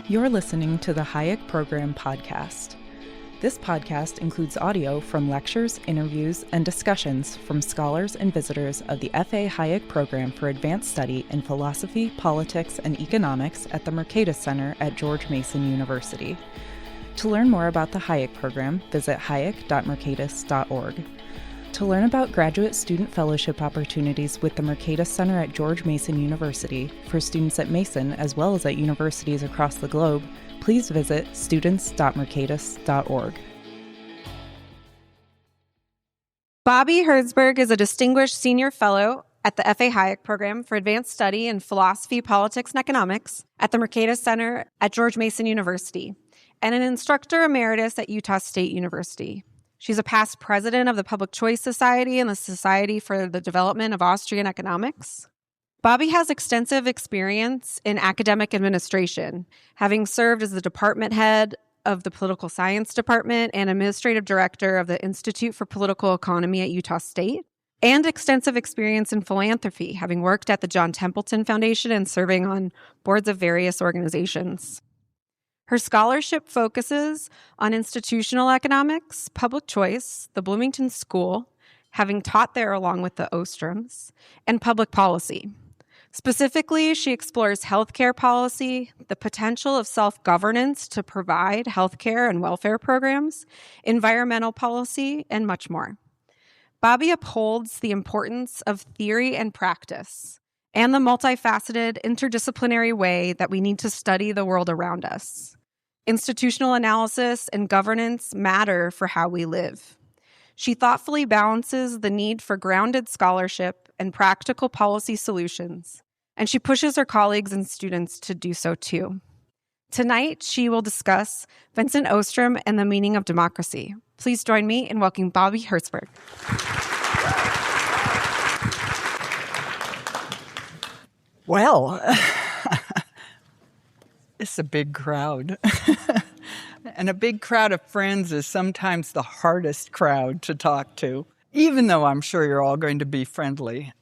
You're listening to the Hayek Program Podcast. This podcast includes audio from lectures, interviews, and discussions from scholars and visitors of the F.A. Hayek Program for Advanced Study in Philosophy, Politics, and Economics at the Mercatus Center at George Mason University. To learn more about the Hayek Program, visit hayek.mercatus.org. To learn about graduate student fellowship opportunities with the Mercatus Center at George Mason University for students at Mason as well as at universities across the globe, please visit students.mercatus.org. Bobbi Herzberg is a distinguished senior fellow at the F.A. Hayek Program for Advanced Study in Philosophy, Politics, and Economics at the Mercatus Center at George Mason University, and an instructor emeritus at Utah State University. She's a past president of the Public Choice Society and the Society for the Development of Austrian Economics. Bobbi has extensive experience in academic administration, having served as the department head of the Political Science Department and administrative director of the Institute for Political Economy at Utah State, and extensive experience in philanthropy, having worked at the John Templeton Foundation and serving on boards of various organizations. Her scholarship focuses on institutional economics, public choice, the Bloomington School, having taught there along with the Ostroms, and public policy. Specifically, she explores healthcare policy, the potential of self-governance to provide healthcare and welfare programs, environmental policy, and much more. Bobbi upholds the importance of theory and practice, and the multifaceted, interdisciplinary way that we need to study the world around us. Institutional analysis and governance matter for how we live. She thoughtfully balances the need for grounded scholarship and practical policy solutions, and she pushes her colleagues and students to do so too. Tonight, she will discuss Vincent Ostrom and the meaning of democracy. Please join me in welcoming Bobbi Herzberg. Well, it's a big crowd. And a big crowd of friends is sometimes the hardest crowd to talk to, even though I'm sure you're all going to be friendly,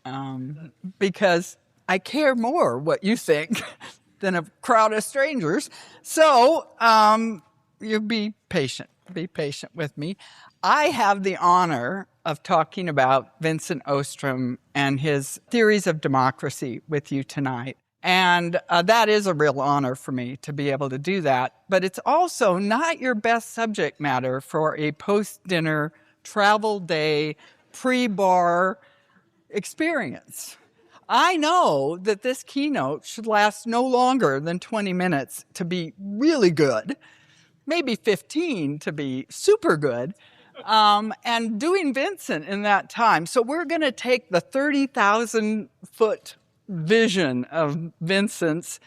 because I care more what you think than a crowd of strangers. So you be patient. Be patient with me. I have the honor of talking about Vincent Ostrom and his theories of democracy with you tonight. And that is a real honor for me to be able to do that. But it's also not your best subject matter for a post-dinner travel day, pre-bar experience. I know that this keynote should last no longer than 20 minutes to be really good, maybe 15 to be super good, and doing Vincent in that time. So we're going to take the 30,000-foot vision of Vincent's.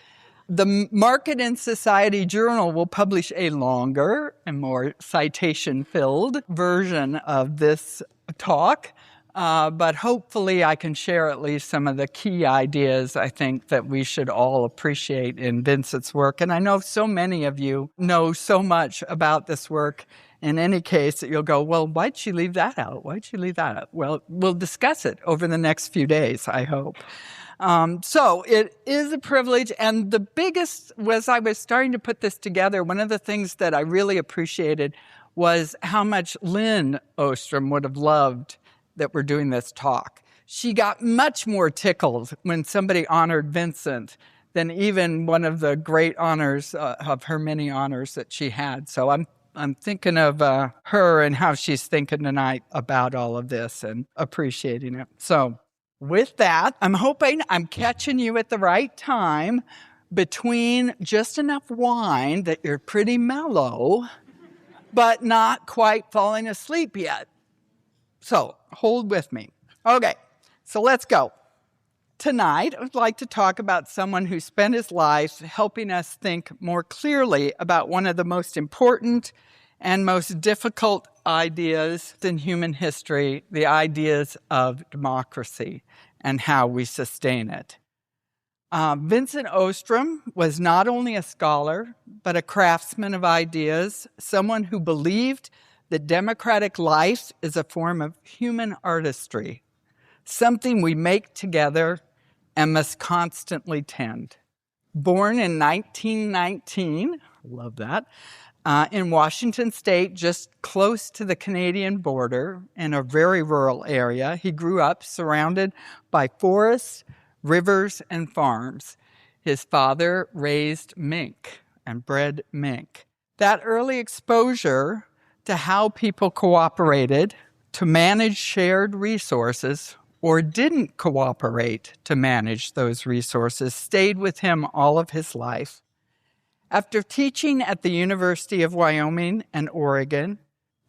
The Market and Society Journal will publish a longer and more citation-filled version of this talk, but hopefully I can share at least some of the key ideas I think that we should all appreciate in Vincent's work. And I know so many of you know so much about this work. In any case, you'll go, well, why'd she leave that out? Why'd she leave that out? Well, we'll discuss it over the next few days, I hope. So it is a privilege, and the biggest was I was starting to put this together. One of the things that I really appreciated was how much Lynn Ostrom would have loved that we're doing this talk. She got much more tickled when somebody honored Vincent than even one of the great honors of her many honors that she had. So I'm thinking of her and how she's thinking tonight about all of this and appreciating it. So with that, I'm hoping I'm catching you at the right time between just enough wine that you're pretty mellow, but not quite falling asleep yet. So hold with me. Okay, so let's go. Tonight, I would like to talk about someone who spent his life helping us think more clearly about one of the most important and most difficult ideas in human history, the ideas of democracy and how we sustain it. Vincent Ostrom was not only a scholar, but a craftsman of ideas, someone who believed that democratic life is a form of human artistry, something we make together and must constantly tend. Born in 1919, love that, in Washington State, just close to the Canadian border in a very rural area. He grew up surrounded by forests, rivers, and farms. His father raised mink and bred mink. That early exposure to how people cooperated to manage shared resources or didn't cooperate to manage those resources stayed with him all of his life. After teaching at the University of Wyoming and Oregon,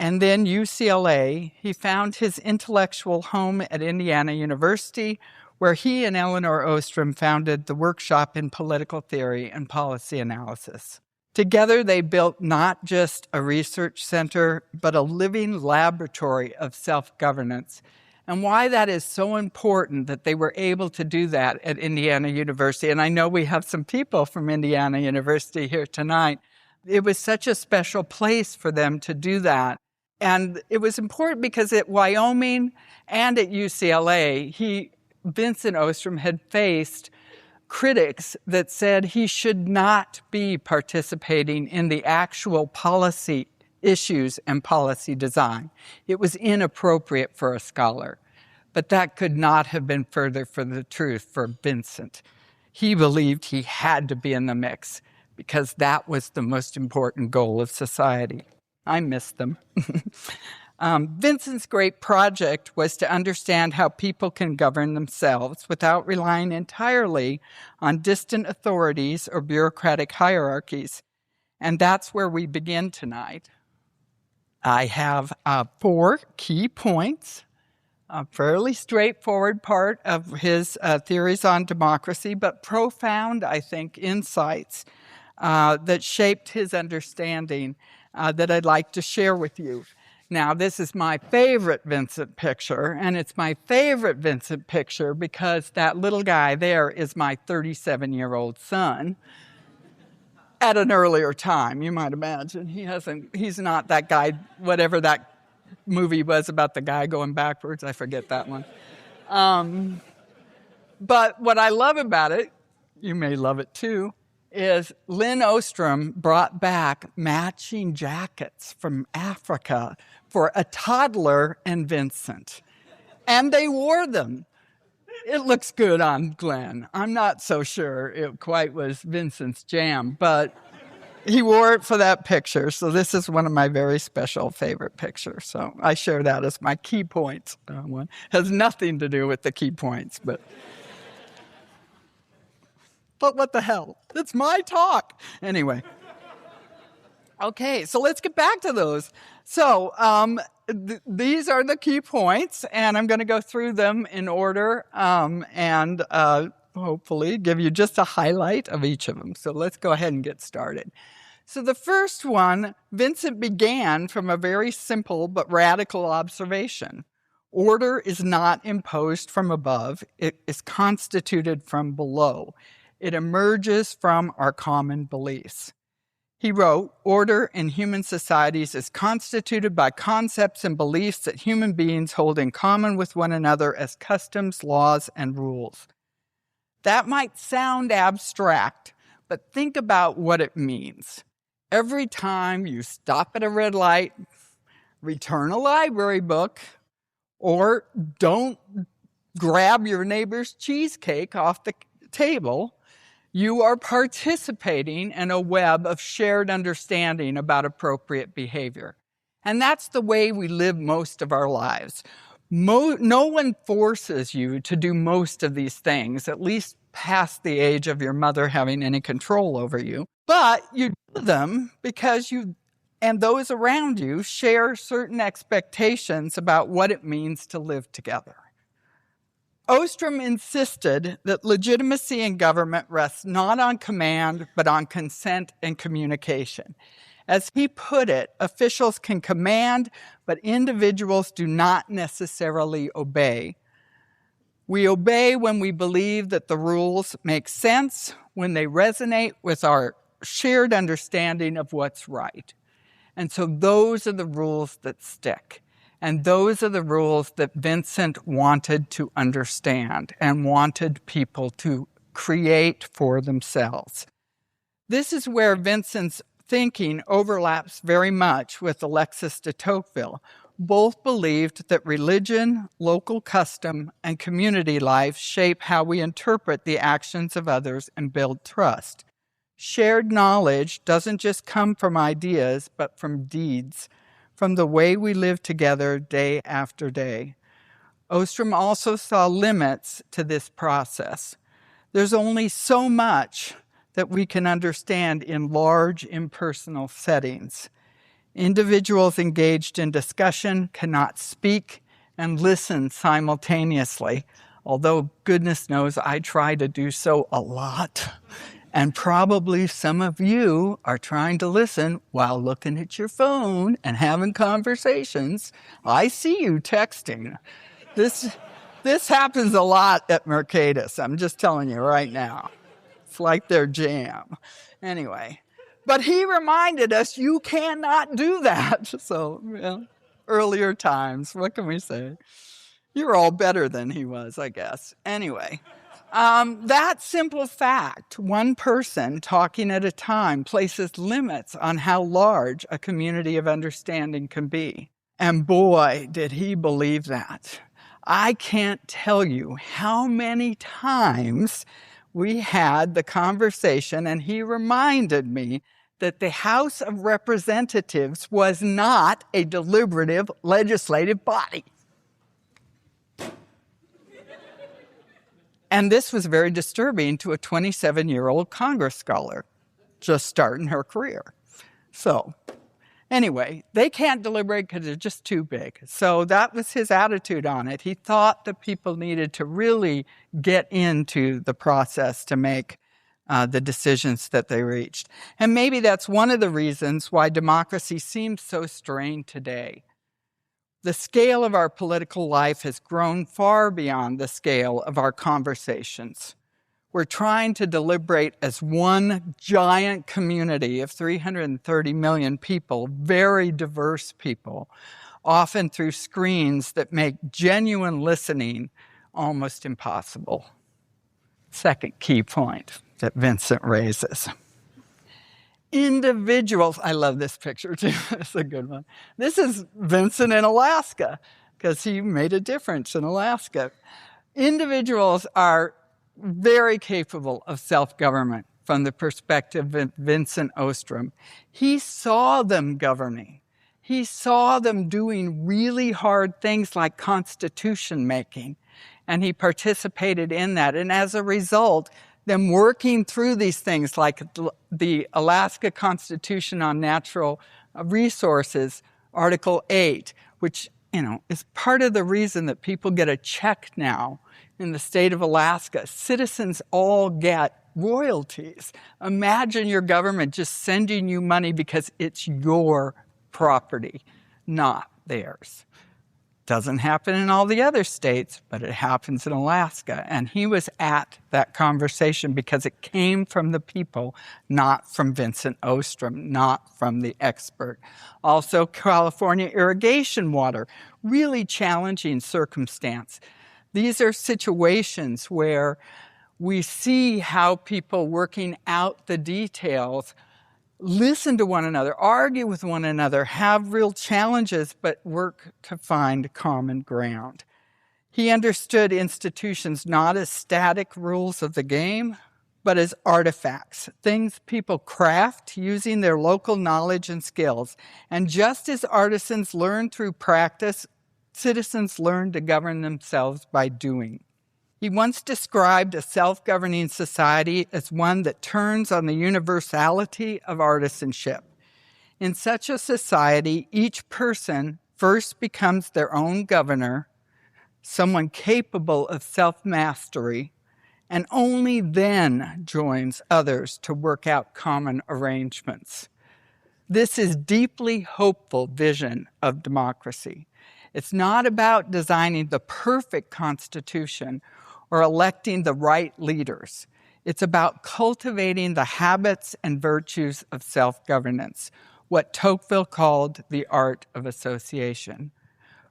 and then UCLA, he found his intellectual home at Indiana University, where he and Elinor Ostrom founded the Workshop in Political Theory and Policy Analysis. Together, they built not just a research center, but a living laboratory of self-governance. And why that is so important that they were able to do that at Indiana University. And I know we have some people from Indiana University here tonight. It was such a special place for them to do that. And it was important because at Wyoming and at UCLA, Vincent Ostrom had faced critics that said he should not be participating in the actual policy issues and policy design. It was inappropriate for a scholar. But that could not have been further from the truth for Vincent. He believed he had to be in the mix because that was the most important goal of society. I miss them. Vincent's great project was to understand how people can govern themselves without relying entirely on distant authorities or bureaucratic hierarchies. And that's where we begin tonight. I have 4 key points, a fairly straightforward part of his theories on democracy, but profound, I think, insights that shaped his understanding that I'd like to share with you. Now, this is my favorite Vincent picture, and it's my favorite Vincent picture because that little guy there is my 37-year-old son. At an earlier time, you might imagine. He's not that guy, whatever that movie was about the guy going backwards. I forget that one. But what I love about it, you may love it too, is Lynn Ostrom brought back matching jackets from Africa for a toddler and Vincent. And they wore them. It looks good on Glenn. I'm not so sure it quite was Vincent's jam, but he wore it for that picture. So this is one of my very special favorite pictures. So I share that as my key points. One has nothing to do with the key points, but what the hell? It's my talk. Anyway. Okay, so let's get back to those. So these are the key points, and I'm going to go through them in order and hopefully give you just a highlight of each of them. So let's go ahead and get started. So the first one, Vincent began from a very simple but radical observation. Order is not imposed from above. It is constituted from below. It emerges from our common beliefs. He wrote, order in human societies is constituted by concepts and beliefs that human beings hold in common with one another as customs, laws, and rules. That might sound abstract, but think about what it means. Every time you stop at a red light, return a library book, or don't grab your neighbor's cheesecake off the table, you are participating in a web of shared understanding about appropriate behavior. And that's the way we live most of our lives. No one forces you to do most of these things, at least past the age of your mother having any control over you. But you do them because you and those around you share certain expectations about what it means to live together. Ostrom insisted that legitimacy in government rests not on command, but on consent and communication. As he put it, officials can command, but individuals do not necessarily obey. We obey when we believe that the rules make sense, when they resonate with our shared understanding of what's right. And so those are the rules that stick. And those are the rules that Vincent wanted to understand and wanted people to create for themselves. This is where Vincent's thinking overlaps very much with Alexis de Tocqueville. Both believed that religion, local custom, and community life shape how we interpret the actions of others and build trust. Shared knowledge doesn't just come from ideas, but from deeds, from the way we live together day after day. Ostrom also saw limits to this process. There's only so much that we can understand in large impersonal settings. Individuals engaged in discussion cannot speak and listen simultaneously, although goodness knows I try to do so a lot. And probably some of you are trying to listen while looking at your phone and having conversations. I see you texting. This happens a lot at Mercatus. I'm just telling you right now. It's like their jam. Anyway, but he reminded us you cannot do that. So, earlier times, what can we say? You're all better than he was, I guess. Anyway, that simple fact, one person talking at a time, places limits on how large a community of understanding can be. And boy, did he believe that. I can't tell you how many times we had the conversation and he reminded me that the House of Representatives was not a deliberative legislative body. And this was very disturbing to a 27-year-old Congress scholar just starting her career. So anyway, they can't deliberate because they're just too big. So that was his attitude on it. He thought that people needed to really get into the process to make the decisions that they reached. And maybe that's one of the reasons why democracy seems so strained today. The scale of our political life has grown far beyond the scale of our conversations. We're trying to deliberate as one giant community of 330 million people, very diverse people, often through screens that make genuine listening almost impossible. Second key point that Vincent raises. Individuals, I love this picture too, it's a good one. This is Vincent in Alaska, because he made a difference in Alaska. Individuals are very capable of self-government from the perspective of Vincent Ostrom. He saw them governing. He saw them doing really hard things like constitution making, and he participated in that. And as a result, them working through these things like the Alaska Constitution on Natural Resources, Article 8, which, is part of the reason that people get a check now in the state of Alaska. Citizens all get royalties. Imagine your government just sending you money because it's your property, not theirs. Doesn't happen in all the other states, but it happens in Alaska. And he was at that conversation because it came from the people, not from Vincent Ostrom, not from the expert. Also, California irrigation water, really challenging circumstance. These are situations where we see how people working out the details listen to one another, argue with one another, have real challenges, but work to find common ground. He understood institutions not as static rules of the game, but as artifacts, things people craft using their local knowledge and skills. And just as artisans learn through practice, citizens learn to govern themselves by doing. He once described a self-governing society as one that turns on the universality of artisanship. In such a society, each person first becomes their own governor, someone capable of self-mastery, and only then joins others to work out common arrangements. This is deeply hopeful vision of democracy. It's not about designing the perfect constitution or electing the right leaders. It's about cultivating the habits and virtues of self-governance, what Tocqueville called the art of association.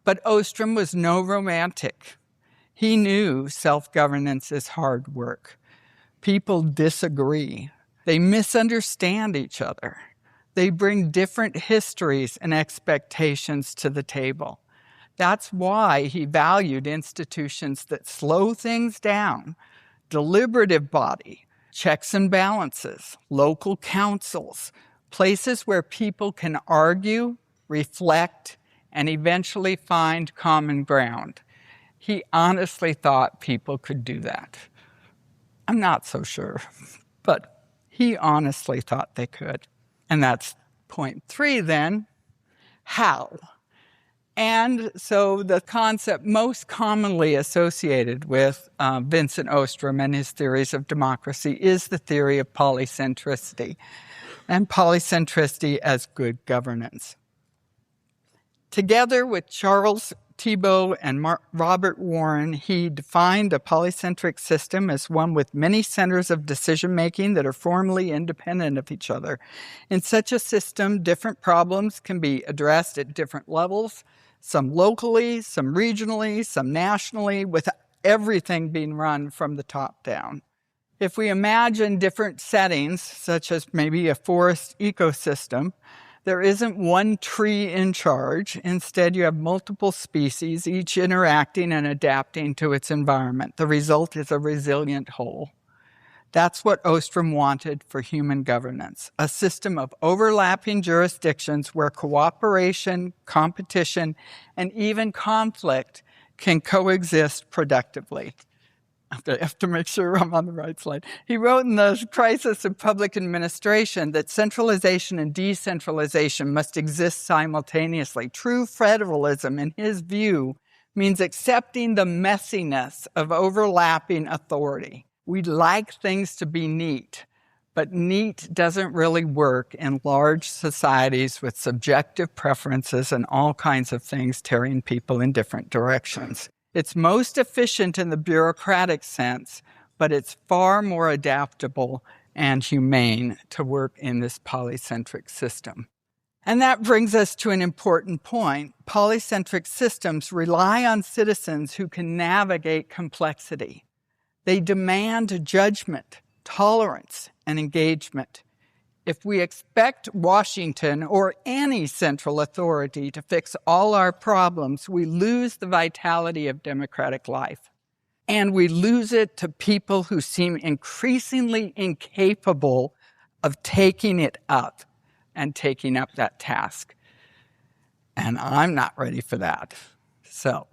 But Ostrom was no romantic. He knew self-governance is hard work. People disagree. They misunderstand each other. They bring different histories and expectations to the table. That's why he valued institutions that slow things down, deliberative body, checks and balances, local councils, places where people can argue, reflect, and eventually find common ground. He honestly thought people could do that. I'm not so sure, but he honestly thought they could. And that's point 3 then, how? And so the concept most commonly associated with Vincent Ostrom and his theories of democracy is the theory of polycentricity, and polycentricity as good governance. Together with Charles Thibault and Robert Warren, he defined a polycentric system as one with many centers of decision-making that are formally independent of each other. In such a system, different problems can be addressed at different levels, some locally, some regionally, some nationally, with everything being run from the top down. If we imagine different settings, such as maybe a forest ecosystem, there isn't one tree in charge. Instead, you have multiple species, each interacting and adapting to its environment. The result is a resilient whole. That's what Ostrom wanted for human governance, a system of overlapping jurisdictions where cooperation, competition, and even conflict can coexist productively. I have to make sure I'm on the right slide. He wrote in The Crisis of Public Administration that centralization and decentralization must exist simultaneously. True federalism, in his view, means accepting the messiness of overlapping authority. We'd like things to be neat, but neat doesn't really work in large societies with subjective preferences and all kinds of things tearing people in different directions. It's most efficient in the bureaucratic sense, but it's far more adaptable and humane to work in this polycentric system. And that brings us to an important point. Polycentric systems rely on citizens who can navigate complexity. They demand judgment, tolerance, and engagement. If we expect Washington or any central authority to fix all our problems, we lose the vitality of democratic life. And we lose it to people who seem increasingly incapable of taking it up and taking up that task. And I'm not ready for that. So,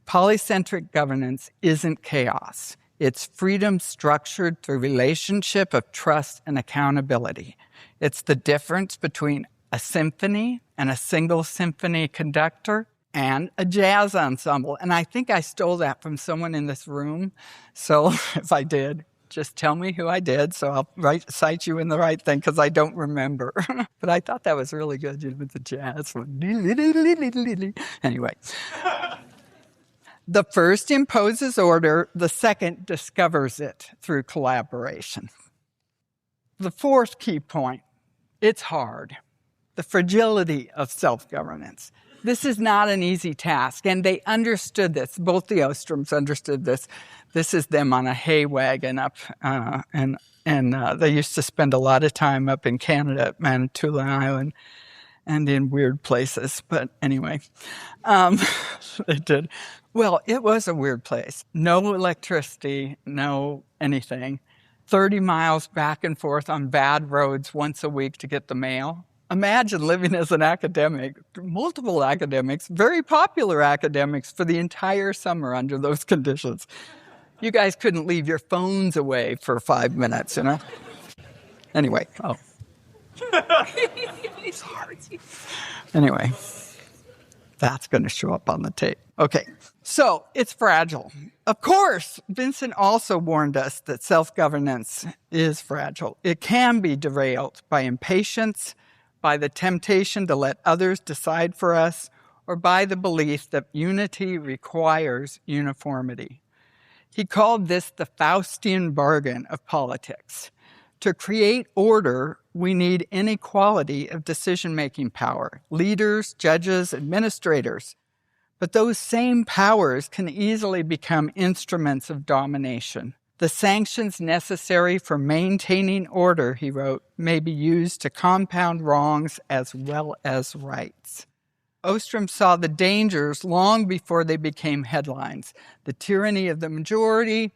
polycentric governance isn't chaos. It's freedom structured through relationship of trust and accountability. It's the difference between a symphony and a single symphony conductor and a jazz ensemble. And I think I stole that from someone in this room. So if I did, just tell me who I did. So I'll cite you in the right thing because I don't remember. But I thought that was really good with the jazz. Anyway. The first imposes order, the second discovers it through collaboration. The fourth key point, it's hard. The fragility of self-governance. This is not an easy task, and they understood this. Both the Ostroms understood this. This is them on a hay wagon up, and they used to spend a lot of time up in Canada at Manitoulin Island and in weird places. But anyway, they did. Well, it was a weird place. No electricity, no anything. 30 miles back and forth on bad roads once a week to get the mail. Imagine living as an academic, multiple academics, very popular academics for the entire summer under those conditions. You guys couldn't leave your phones away for 5 minutes, you know? Anyway, Sorry. Anyway, that's going to show up on the tape. Okay, so it's fragile. Of course, Vincent also warned us that self-governance is fragile. It can be derailed by impatience, by the temptation to let others decide for us, or by the belief that unity requires uniformity. He called this the Faustian bargain of politics. To create order, we need inequality of decision-making power, leaders, judges, administrators. But those same powers can easily become instruments of domination. The sanctions necessary for maintaining order, he wrote, may be used to compound wrongs as well as rights. Ostrom saw the dangers long before they became headlines: the tyranny of the majority,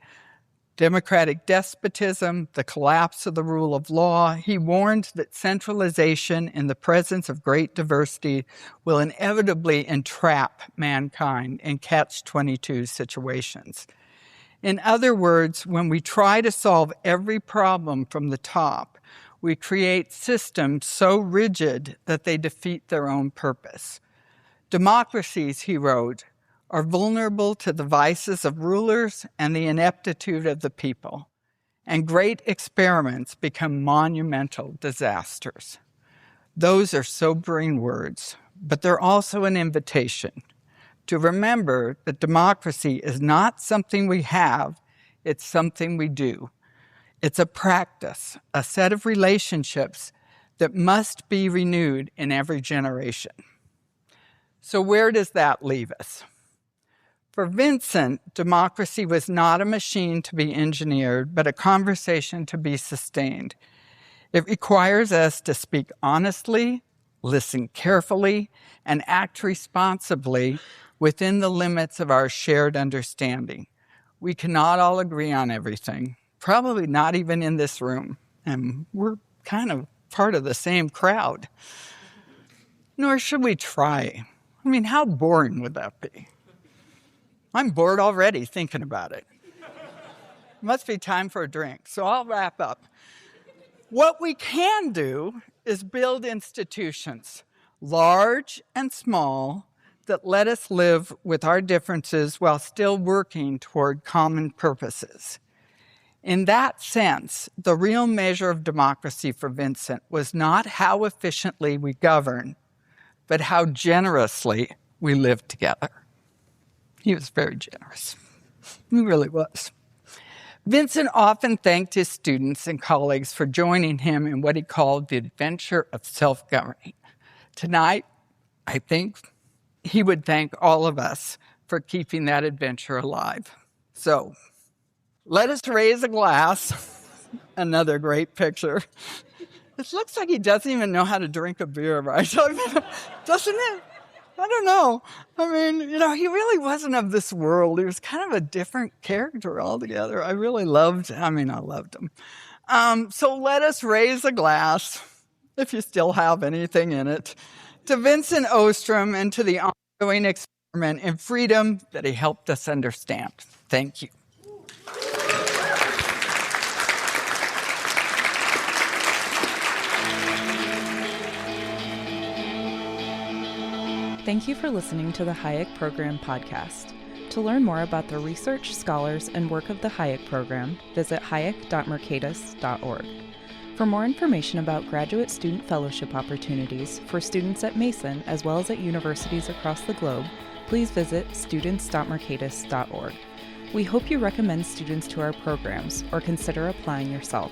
democratic despotism, the collapse of the rule of law. He warned that centralization in the presence of great diversity will inevitably entrap mankind in catch-22 situations. In other words, when we try to solve every problem from the top, we create systems so rigid that they defeat their own purpose. Democracies, he wrote, are vulnerable to the vices of rulers and the ineptitude of the people, and great experiments become monumental disasters. Those are sobering words, but they're also an invitation to remember that democracy is not something we have, it's something we do. It's a practice, a set of relationships that must be renewed in every generation. So where does that leave us? For Vincent, democracy was not a machine to be engineered, but a conversation to be sustained. It requires us to speak honestly, listen carefully, and act responsibly within the limits of our shared understanding. We cannot all agree on everything, probably not even in this room, and we're kind of part of the same crowd. Nor should we try. I mean, how boring would that be? I'm bored already thinking about it. It must be time for a drink, so I'll wrap up. What we can do is build institutions, large and small, that let us live with our differences while still working toward common purposes. In that sense, the real measure of democracy for Vincent was not how efficiently we govern, but how generously we live together. He was very generous. He really was. Vincent often thanked his students and colleagues for joining him in what he called the adventure of self-governing. Tonight, I think he would thank all of us for keeping that adventure alive. So, let us raise a glass. Another great picture. It looks like he doesn't even know how to drink a beer, right? Doesn't it? I don't know. I mean, he really wasn't of this world. He was kind of a different character altogether. I loved him. So let us raise a glass, if you still have anything in it, to Vincent Ostrom and to the ongoing experiment in freedom that he helped us understand. Thank you. Thank you for listening to the Hayek Program Podcast. To learn more about the research, scholars, and work of the Hayek Program, visit hayek.mercatus.org. For more information about graduate student fellowship opportunities for students at Mason as well as at universities across the globe, please visit students.mercatus.org. We hope you recommend students to our programs or consider applying yourself.